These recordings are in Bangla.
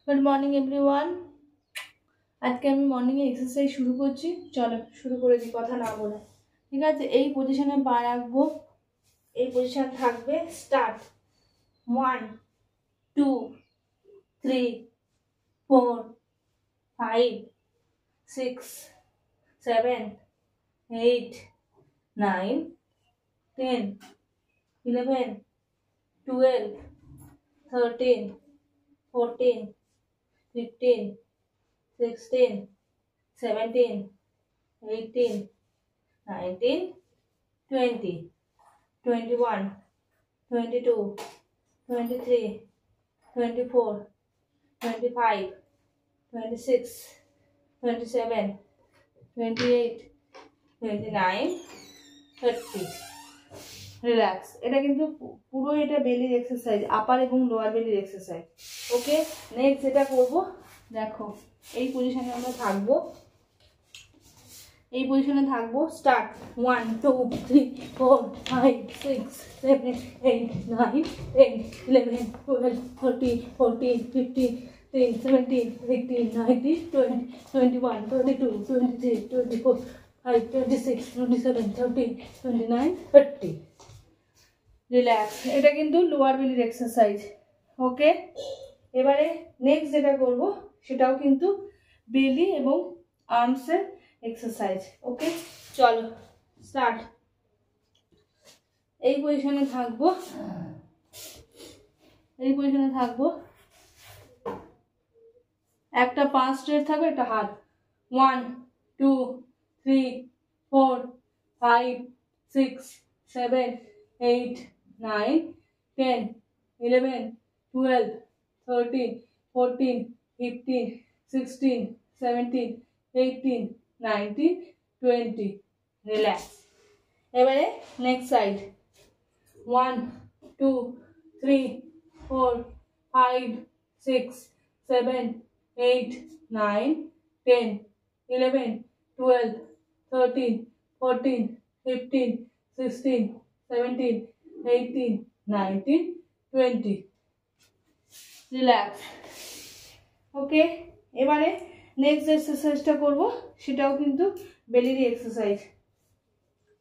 Good morning everyone. आज के আমি মর্নিং এ এক্সারসাইজ শুরু করছি। চলো শুরু করে দিই কথা না বলে। ঠিক আছে, এই পজিশনে পা রাখবো, এই পজিশন থাকবে। স্টার্ট। 1 2 3 4 5 6 7 8 9 10 11 12 13 14 15 16 17 18 19 20 21 22 23 24 25 26 27 28 29 30। রিল্যাক্স। এটা কিন্তু পুরো এটা বেলির এক্সারসাইজ, আপার এবং লোয়ার বেলির এক্সারসাইজ। ওকে, নেক্সট যেটা করব, দেখো এই পজিশনে আমরা থাকবো, এই পজিশনে থাকবো। স্টার্ট। 1 2 3 4 5 6 7 8 9 10 11 12 13 14 15 16 17 18 19 20 21 22 23 24 5 26 27 30 29 30। রিল্যাক্স। এটা কিন্তু লোয়ার বেলির এক্সারসাইজ। ওকে, এবারে নেক্সট যেটা করব সেটাও কিন্তু বেলি এবং আর্মসের এক্সারসাইজ। ওকে, চলো স্টার্ট। এই পজিশনে থাকবো, এই পজিশনে থাকবো। একটা পা স্ট্রেট থাকবে, একটা হাত। 1 2 3 4 5 6 7 8 9 10 11 12 13 14 15 16 17 18 19 20। রিল্যাক্স। এবারে নেক্সট সাইড। 1 2 3 4 5 6 7 8 9 10 11 12 13 14 15 16 17 18 19 20। রিল্যাক্স। ওকে, এবারে নেক্সট এক্সারসাইজটা করব, সেটাও কিন্তু বেলির এক্সারসাইজ।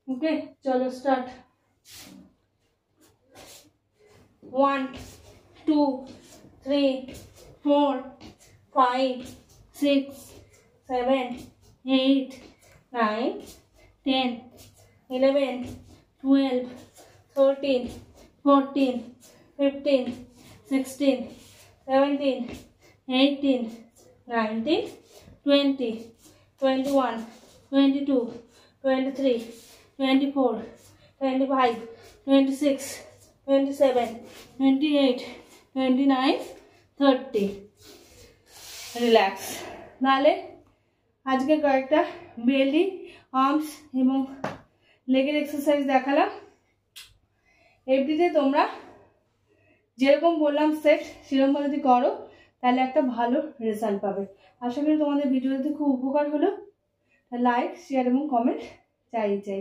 ওকে, চলো স্টার্ট। 1 2 3 4 5 6 7 8 9 10 11 12 13 14 15 16 17 18 19 20 21 22 23 24 25 26 27 28 29 30। রিল্যাক্স। নাহলে আজকে কয়েকটা বেলি, আর্মস এবং লেগের এক্সারসাইজ দেখালাম। এফডিতে তোমরা যেরকম বললাম সেট, সেরকম যদি করো তাহলে একটা ভালো রেজাল্ট পাবে। আশা করি তোমাদের ভিডিওতে খুব উপকার হলো। লাইক, শেয়ার এবং কমেন্ট চাই।